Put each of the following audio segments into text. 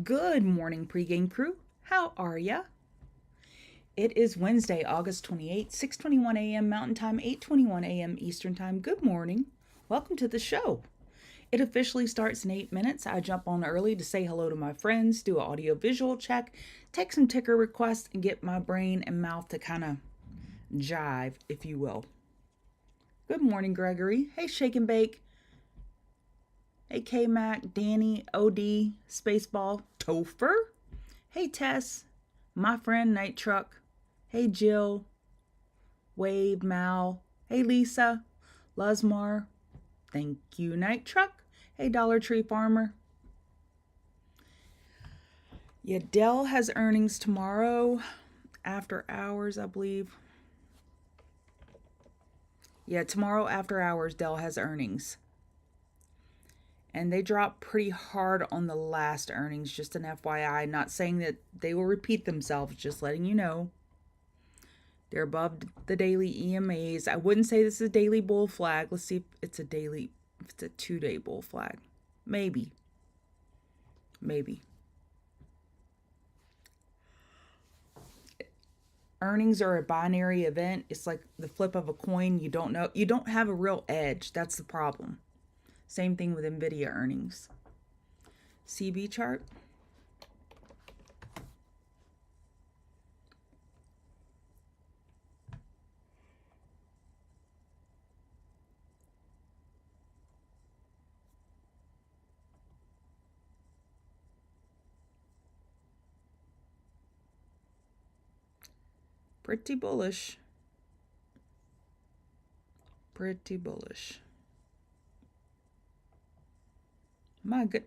Good morning, pregame crew. How are ya? It is Wednesday, August 28th, 6:21 a.m. Mountain Time, 8:21 a.m. Eastern Time. Good morning. Welcome to the show. It officially starts in 8 minutes. I jump on early to say hello to my friends, do an audio visual check, take some ticker requests, and get my brain and mouth to kind of jive, if you will. Good morning, Gregory. Hey, Shake and Bake. Hey, K Mac, Danny, OD, Spaceball, Topher. Hey, Tess, my friend Night Truck. Hey, Jill, Wave, Mal. Hey, Lisa, Lusmar. Thank you, Night Truck. Hey, Dollar Tree Farmer. Yeah, Dell has earnings tomorrow after hours, I believe. Yeah, tomorrow after hours, Dell has earnings. And they dropped pretty hard on the last earnings, just an FYI. Not saying that they will repeat themselves, just letting you know. They're above the daily EMAs. I wouldn't say this is a daily bull flag. Let's see if it's a 2-day bull flag. Maybe. Earnings are a binary event. It's like the flip of a coin. You don't know. You don't have a real edge. That's the problem. Same thing with NVIDIA earnings. CB chart. Pretty bullish.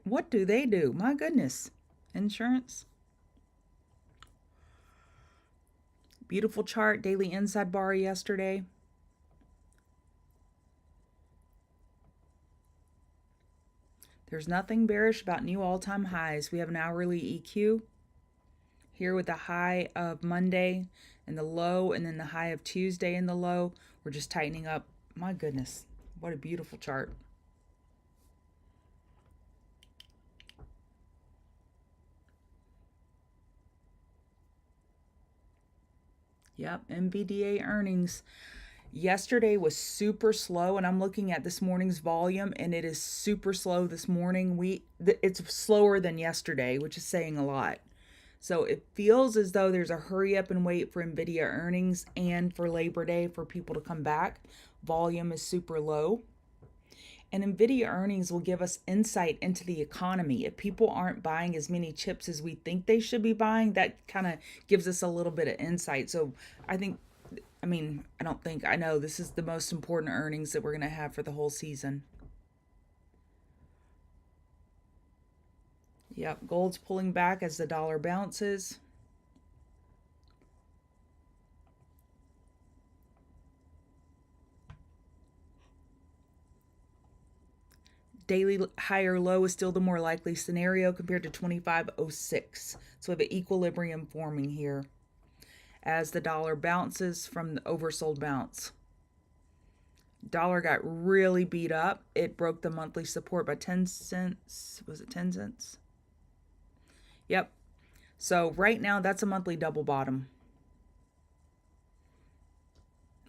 What do they do? My goodness. Insurance. Beautiful chart, daily inside bar yesterday. There's nothing bearish about new all-time highs. We have an hourly EQ here with the high of Monday and the low, and then the high of Tuesday and the low. We're just tightening up. My goodness, what a beautiful chart. Yep, NVDA earnings. Yesterday was super slow, and I'm looking at this morning's volume, and it is super slow this morning. It's slower than yesterday, which is saying a lot. So it feels as though there's a hurry up and wait for NVIDIA earnings and for Labor Day for people to come back. Volume is super low. And NVIDIA earnings will give us insight into the economy. If people aren't buying as many chips as we think they should be buying, that kind of gives us a little bit of insight. So I know this is the most important earnings that we're going to have for the whole season. Yep, gold's pulling back as the dollar bounces. Daily high or low is still the more likely scenario compared to 25.06. So we have an equilibrium forming here as the dollar bounces from the oversold bounce. Dollar got really beat up. It broke the monthly support by 10 cents. Was it 10 cents? Yep. So right now, that's a monthly double bottom.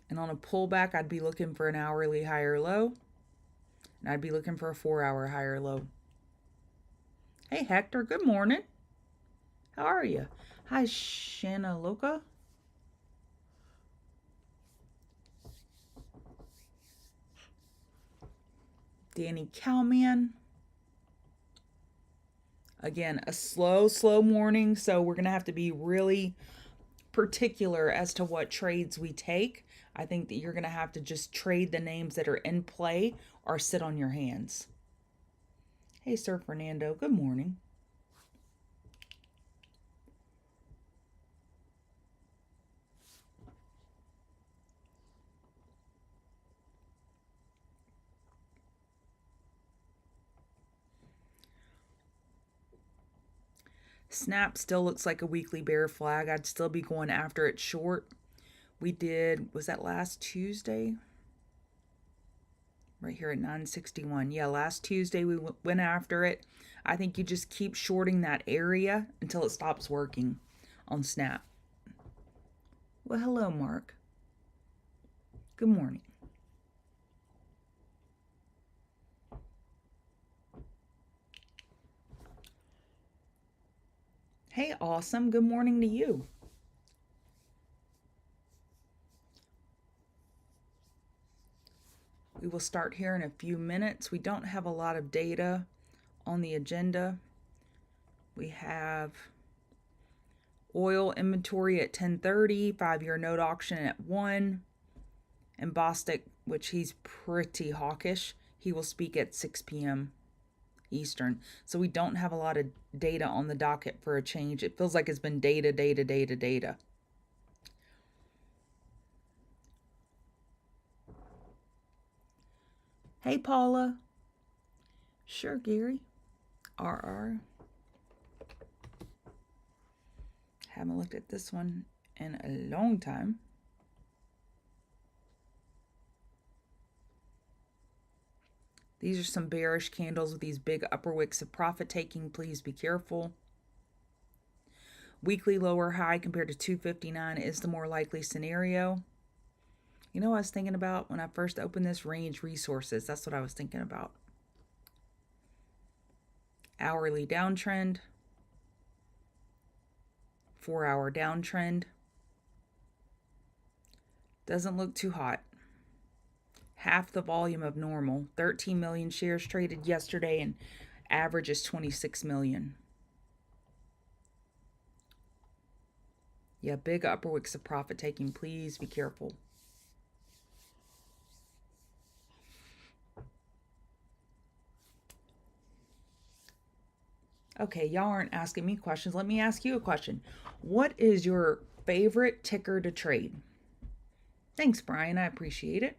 And on a pullback, I'd be looking for an hourly higher low. And I'd be looking for a 4-hour higher low. Hey, Hector. Good morning. How are you? Hi, Shanna Loca. Danny Cowman. Again, a slow morning, so we're going to have to be really particular as to what trades we take. I think that you're going to have to just trade the names that are in play or sit on your hands. Hey, Sir Fernando. Good morning. Snap still looks like a weekly bear flag. I'd still be going after it short. Was that last Tuesday? right here at 961. Yeah, last Tuesday we went after it. I think you just keep shorting that area until it stops working on Snap. Well, hello, Mark. Good morning. Hey, awesome. Good morning to you. We will start here in a few minutes. We don't have a lot of data on the agenda. We have oil inventory at 10:30, 5-year note auction at 1, and Bostic, which he's pretty hawkish, he will speak at 6 p.m. Eastern. So we don't have a lot of data on the docket for a change. It feels like it's been data. Hey, Paula. Sure, Gary. RR. Haven't looked at this one in a long time. These are some bearish candles with these big upper wicks of profit taking. Please be careful. Weekly lower high compared to 259 is the more likely scenario. You know what I was thinking about when I first opened this? Range resources. That's what I was thinking about. Hourly downtrend. 4-hour downtrend. Doesn't look too hot. Half the volume of normal. 13 million shares traded yesterday and average is 26 million. Yeah, big upper wicks of profit taking. Please be careful. Okay, y'all aren't asking me questions. Let me ask you a question. What is your favorite ticker to trade? Thanks, Brian. I appreciate it.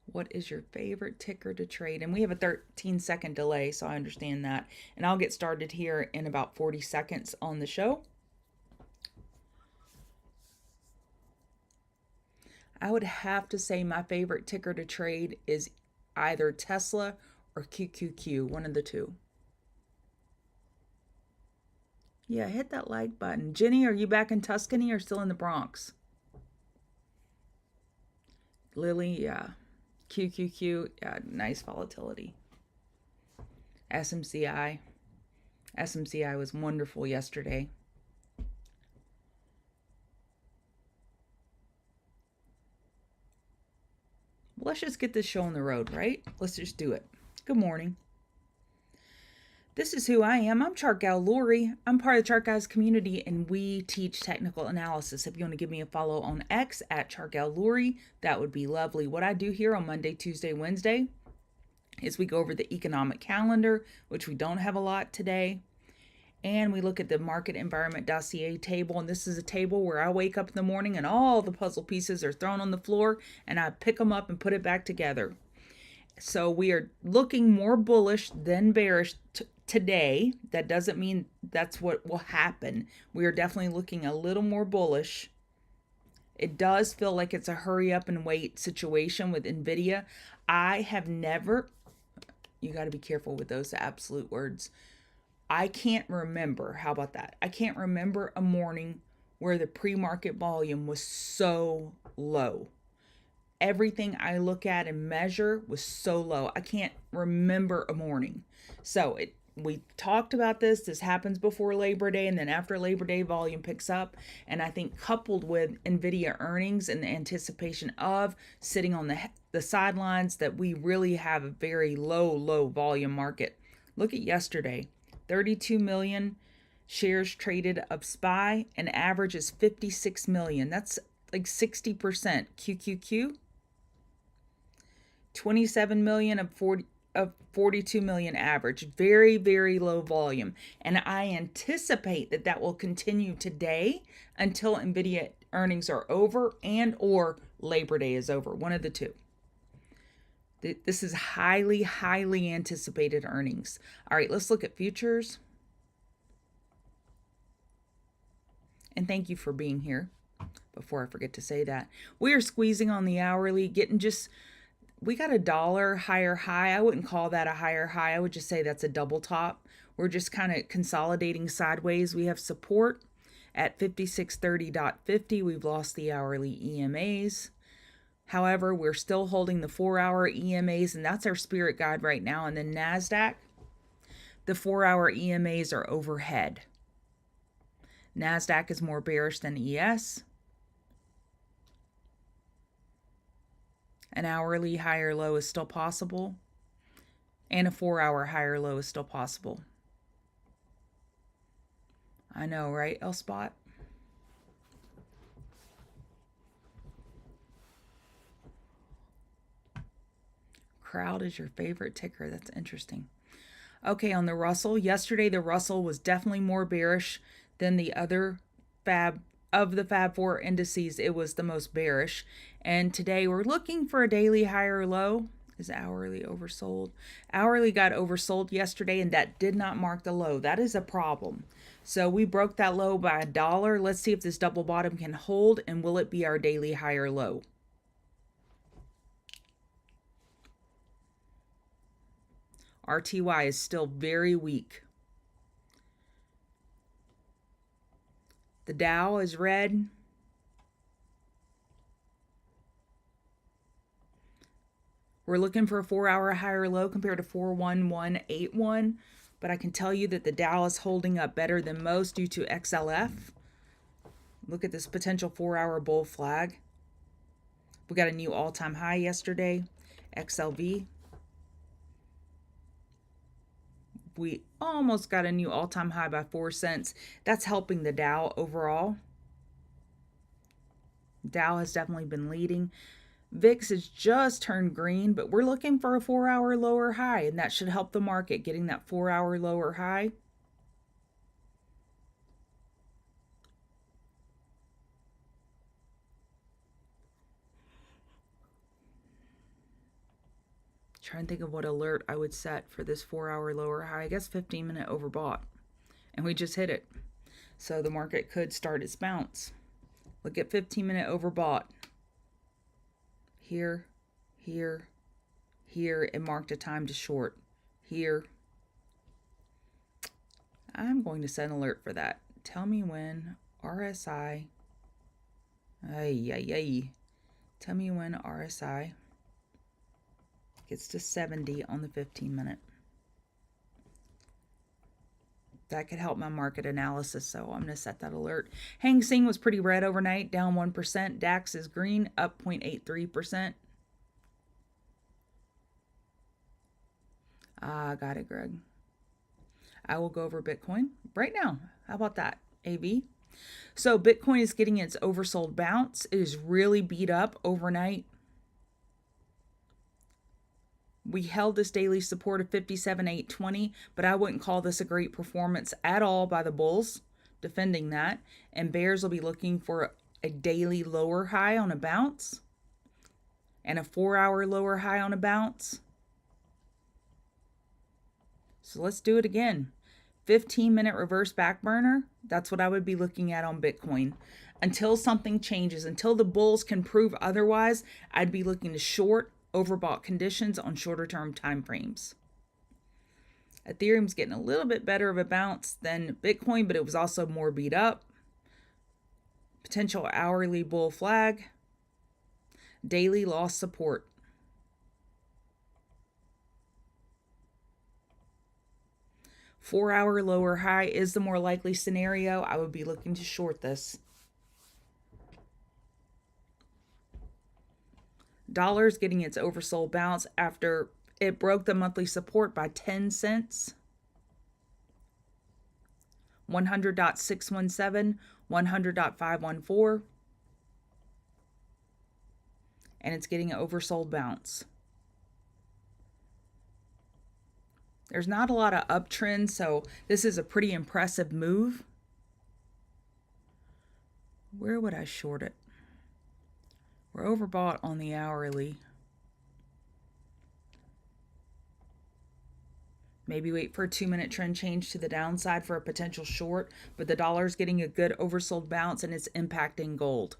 What is your favorite ticker to trade? And we have a 13-second delay, so I understand that. And I'll get started here in about 40 seconds on the show. I would have to say my favorite ticker to trade is either Tesla or QQQ, one of the two. Yeah, hit that like button. Jenny, are you back in Tuscany or still in the Bronx? Lily, yeah. QQQ, yeah, nice volatility. SMCI. SMCI was wonderful yesterday. Well, let's just get this show on the road, right? Let's just do it. Good morning. This is who I am. I'm Chart Gal Lori. I'm part of the Chart Guys community and we teach technical analysis. If you want to give me a follow on X at Chart Gal Lori, that would be lovely. What I do here on Monday, Tuesday, Wednesday is we go over the economic calendar, which we don't have a lot today. And we look at the market environment dossier table. And this is a table where I wake up in the morning and all the puzzle pieces are thrown on the floor and I pick them up and put it back together. So we are looking more bullish than bearish today. That doesn't mean that's what will happen. We are definitely looking a little more bullish. It does feel like it's a hurry up and wait situation with NVIDIA. I have never, you got to be careful with those absolute words. I can't remember, how about that? I can't remember a morning where the pre-market volume was so low. Everything I look at and measure was so low. I can't remember a morning. So we talked about this. This happens before Labor Day, and then after Labor Day, volume picks up. And I think coupled with NVIDIA earnings and the anticipation of sitting on the sidelines, that we really have a very low volume market. Look at yesterday, 32 million shares traded of SPY, and average is 56 million. That's like 60%. QQQ, 27 million of 42 million average. Very low volume. And I anticipate that will continue today until NVIDIA earnings are over and or Labor Day is over. One of the two. This is highly, highly anticipated earnings. All right, let's look at futures. And thank you for being here. Before I forget to say that, we are squeezing on the hourly, we got $1 higher high. I wouldn't call that a higher high. I would just say that's a double top. We're just kind of consolidating sideways. We have support at 5630.50. We've lost the hourly EMAs. However, we're still holding the 4-hour EMAs, and that's our spirit guide right now. And then NASDAQ, the 4-hour EMAs are overhead. NASDAQ is more bearish than ES. An hourly higher low is still possible. And a 4-hour higher low is still possible. I know, right, L-Spot? Crowd is your favorite ticker. That's interesting. Okay, on the Russell, yesterday the Russell was definitely more bearish than the other of the Fab 4 indices. It was the most bearish. And today we're looking for a daily higher low. Is hourly oversold? Hourly got oversold yesterday, and that did not mark the low. That is a problem. So we broke that low by $1. Let's see if this double bottom can hold, and will it be our daily higher low? RTY is still very weak. The Dow is red. We're looking for a 4-hour higher low compared to 41181, but I can tell you that the Dow is holding up better than most due to XLF. Look at this potential 4-hour bull flag. We got a new all-time high yesterday, XLV. We almost got a new all-time high by 4 cents. That's helping the Dow overall. Dow has definitely been leading. VIX has just turned green, but we're looking for a 4-hour lower high, and that should help the market getting that 4-hour lower high. Trying to think of what alert I would set for this 4-hour lower high. I guess 15-minute overbought, and we just hit it. So the market could start its bounce. Look at 15-minute overbought. Here, here, here, it marked a time to short. Here. I'm going to set an alert for that. Tell me when RSI. Tell me when RSI gets to 70 on the 15-minute. That could help my market analysis, so I'm going to set that alert. Hang Seng was pretty red overnight, down 1%. DAX is green, up 0.83%. Got it, Greg. I will go over Bitcoin right now. How about that, AV? So Bitcoin is getting its oversold bounce. It is really beat up overnight. We held this daily support of 57,820, but I wouldn't call this a great performance at all by the bulls, defending that. And bears will be looking for a daily lower high on a bounce and a 4-hour lower high on a bounce. So let's do it again. 15-minute reverse back burner, that's what I would be looking at on Bitcoin. Until something changes, until the bulls can prove otherwise, I'd be looking to short overbought conditions on shorter term time frames. Ethereum's getting a little bit better of a bounce than Bitcoin, but it was also more beat up. Potential hourly bull flag. Daily loss support. Four-hour lower high is the more likely scenario. I would be looking to short this. Dollar's getting its oversold bounce after it broke the monthly support by 10 cents. 100.617, 100.514. And it's getting an oversold bounce. There's not a lot of uptrend, so this is a pretty impressive move. Where would I short it? We're overbought on the hourly. Maybe wait for a 2-minute trend change to the downside for a potential short, but the dollar's getting a good oversold bounce and it's impacting gold.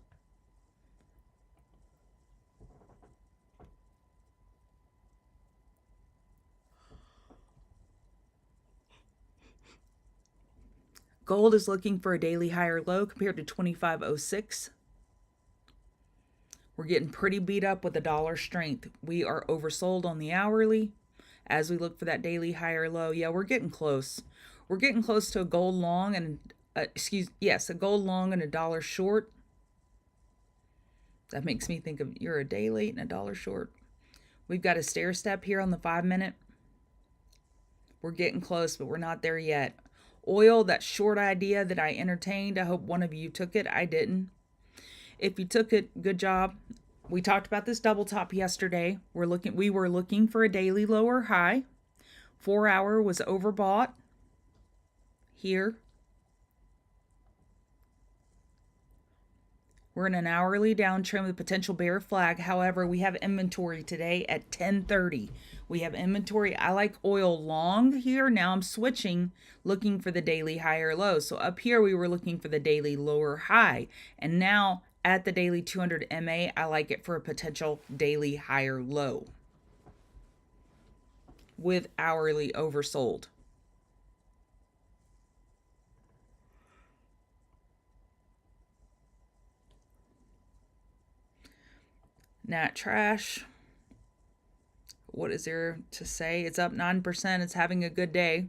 Gold is looking for a daily higher low compared to 25.06. We're getting pretty beat up with the dollar strength. We are oversold on the hourly as we look for that daily higher low. Yeah, we're getting close. We're getting close to a gold long and a gold long and a dollar short. That makes me think of you're a day late and a dollar short. We've got a stair step here on the 5-minute. We're getting close, but we're not there yet. Oil, that short idea that I entertained, I hope one of you took it. I didn't. If you took it, good job. We talked about this double top yesterday. We were looking for a daily lower high. 4-hour was overbought here. We're in an hourly downtrend with potential bear flag. However, we have inventory today at 10:30. We have inventory. I like oil long here. Now I'm switching, looking for the daily higher low. So up here, we were looking for the daily lower high. And now at the daily 200 MA, I like it for a potential daily higher low with hourly oversold. Nat trash. What is there to say? It's up 9%. It's having a good day.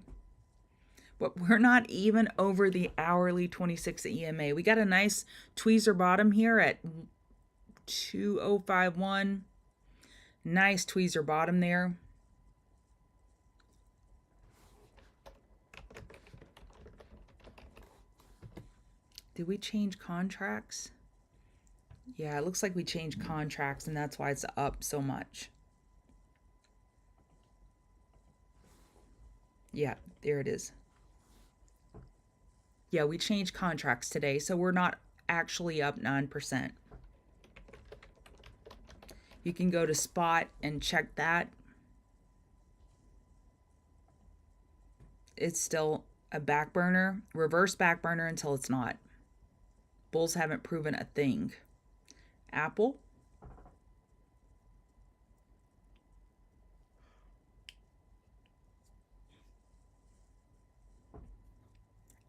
But we're not even over the hourly 26 EMA. We got a nice tweezer bottom here at 2051. Nice tweezer bottom there. Did we change contracts? Yeah, it looks like we changed contracts and that's why it's up so much. Yeah, there it is. Yeah, we changed contracts today, so we're not actually up 9%. You can go to spot and check that. It's still a back burner, reverse back burner until it's not. Bulls haven't proven a thing. Apple.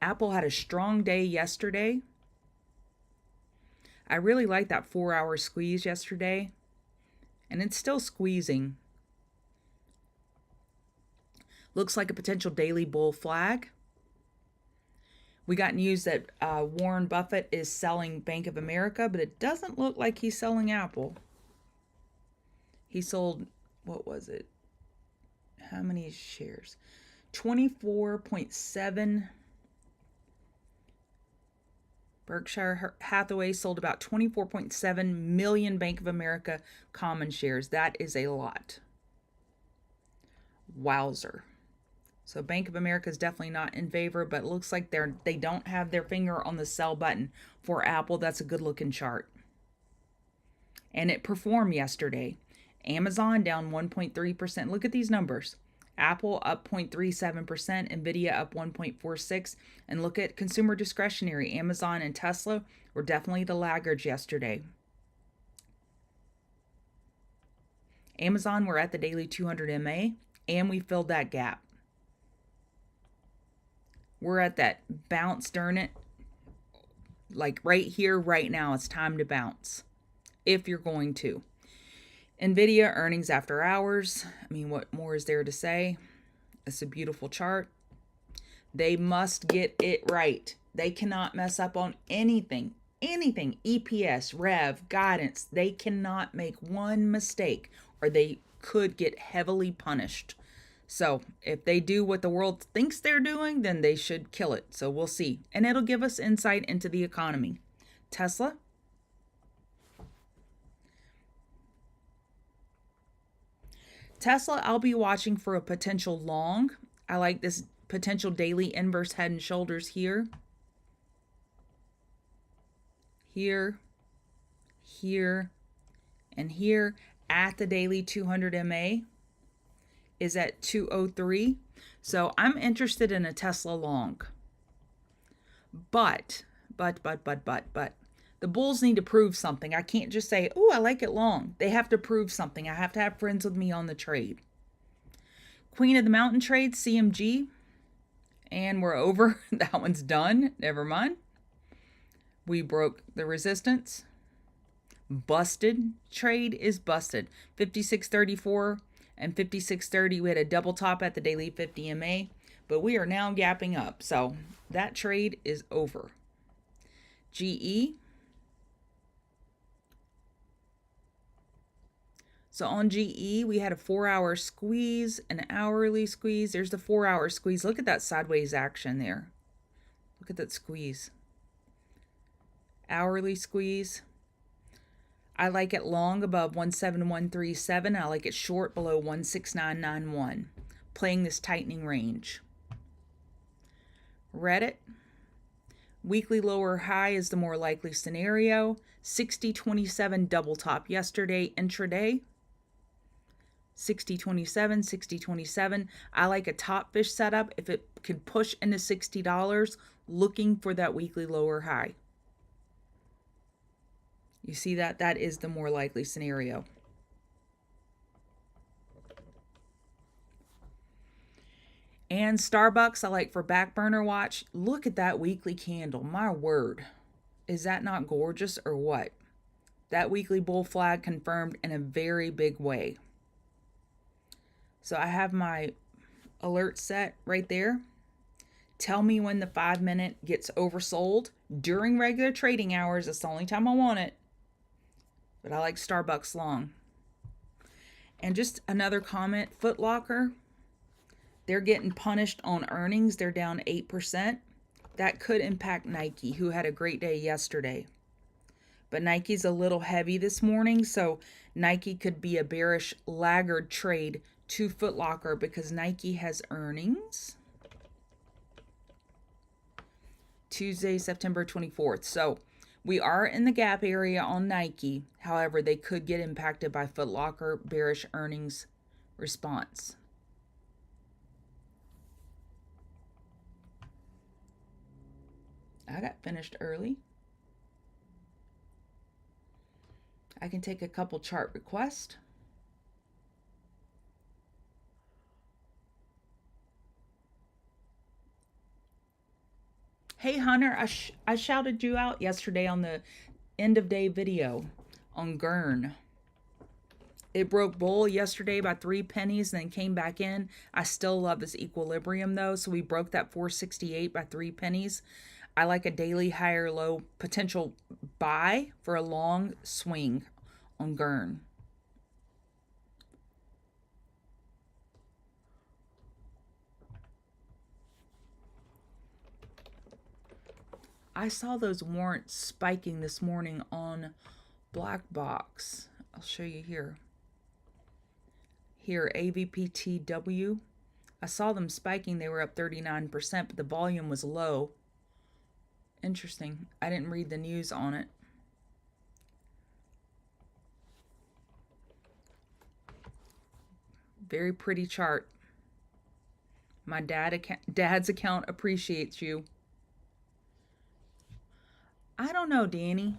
Apple had a strong day yesterday. I really liked that 4-hour squeeze yesterday, and it's still squeezing. Looks like a potential daily bull flag. We got news that Warren Buffett is selling Bank of America, but it doesn't look like he's selling Apple. He sold, what was it? How many shares? 24.7. Berkshire Hathaway sold about 24.7 million Bank of America common shares. That is a lot. Wowzer. So Bank of America is definitely not in favor, but it looks like they don't have their finger on the sell button for Apple. That's a good looking chart. And it performed yesterday. Amazon down 1.3%. Look at these numbers. Apple up 0.37%, Nvidia up 1.46%, and look at consumer discretionary. Amazon and Tesla were definitely the laggards yesterday. Amazon, we're at the daily 200 MA, and we filled that gap. We're at that bounce, darn it. Like right here, right now, it's time to bounce if you're going to. Nvidia earnings after hours. I mean, what more is there to say? It's a beautiful chart. They must get it right. They cannot mess up on anything. EPS, rev, guidance. They cannot make one mistake or they could get heavily punished. So if they do what the world thinks they're doing, then they should kill it. So we'll see. And it'll give us insight into the economy. Tesla. Tesla, I'll be watching for a potential long. I like this potential daily inverse head and shoulders here. Here, here, and here at the daily 200 MA. is at 203. So I'm interested in a Tesla long. But the bulls need to prove something. I can't just say, oh, I like it long. They have to prove something. I have to have friends with me on the trade. Queen of the Mountain trade, CMG. And we're over. That one's done. Never mind. We broke the resistance. Busted. Trade is busted. 56.34 and 56.30. We had a double top at the daily 50 MA, but we are now gapping up. So that trade is over. GE. So on GE, we had a 4-hour squeeze, an hourly squeeze. There's the 4-hour squeeze. Look at that sideways action there. Look at that squeeze. Hourly squeeze. I like it long above 17137. I like it short below 16991. Playing this tightening range. Reddit. Weekly lower high is the more likely scenario. 60.27 double top yesterday intraday. 60.27, 60.27. I like a top fish setup if it could push into $60, looking for that weekly lower high. You see that? That is the more likely scenario. And Starbucks, I like for back burner watch. Look at that weekly candle. My word. Is that not gorgeous or what? That weekly bull flag confirmed in a very big way. So I have my alert set right there. Tell me when the 5-minute gets oversold during regular trading hours. That's the only time I want it. But I like Starbucks long. And just another comment, Foot Locker, they're getting punished on earnings. They're down 8%. That could impact Nike, who had a great day yesterday. But Nike's a little heavy this morning, so Nike could be a bearish laggard trade to Foot Locker because Nike has earnings Tuesday, September 24th. So we are in the gap area on Nike. However, they could get impacted by Foot Locker bearish earnings response. I got finished early. I can take a couple chart requests. Hey Hunter, I shouted you out yesterday on the end of day video on Gurn. It broke bull yesterday by 3 pennies and then came back in. I still love this equilibrium though, so we broke that 468 by 3 pennies. I like a daily higher low potential buy for a long swing on Gurn. I saw those warrants spiking this morning on Black Box. I'll show you here. Here, AVPTW. I saw them spiking. They were up 39%, but the volume was low. Interesting. I didn't read the news on it. Very pretty chart. My dad's account appreciates you. I don't know, Danny.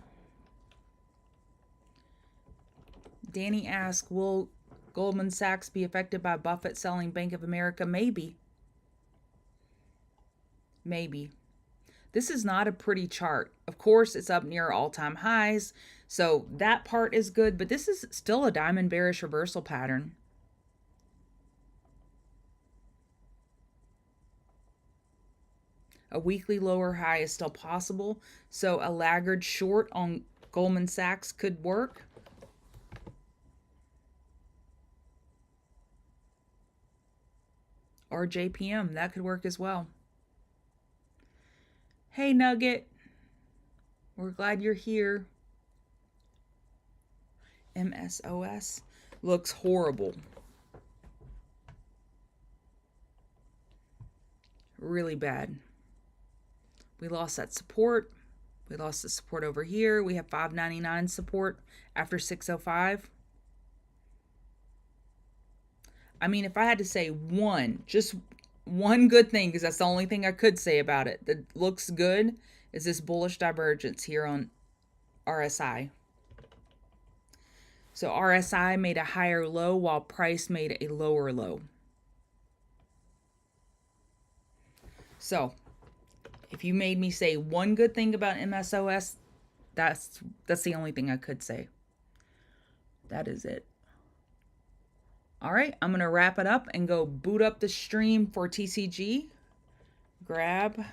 Danny asked, will Goldman Sachs be affected by Buffett selling Bank of America? Maybe. Maybe. This is not a pretty chart. Of course, it's up near all-time highs, so that part is good, but this is still a diamond bearish reversal pattern. A weekly lower high is still possible, so a laggard short on Goldman Sachs could work. Or JPM, that could work as well. Hey Nugget, we're glad you're here. MSOS looks horrible. Really bad. We lost that support. We lost the support over here. We have 599 support after 605. I mean, if I had to say one, just one good thing, because that's the only thing I could say about it that looks good, is this bullish divergence here on RSI. So RSI made a higher low while price made a lower low. So if you made me say one good thing about MSOS, that's the only thing I could say. That is it. All right, I'm going to wrap it up and go boot up the stream for TCG. Grab.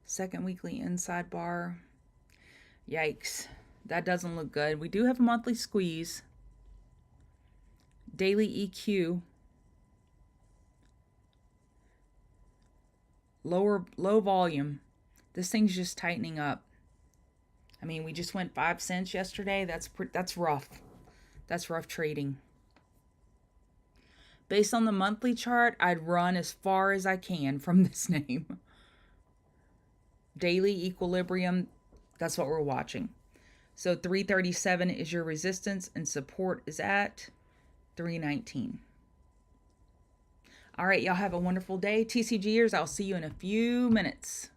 Second weekly inside bar. Yikes. That doesn't look good. We do have a monthly squeeze. Daily EQ. Low volume. This thing's just tightening up. I mean, we just went 5 cents yesterday. That's rough. That's rough trading. Based on the monthly chart, I'd run as far as I can from this name. Daily equilibrium, that's what we're watching. So 337 is your resistance and support is at 319. All right, y'all have a wonderful day. TCGers, I'll see you in a few minutes.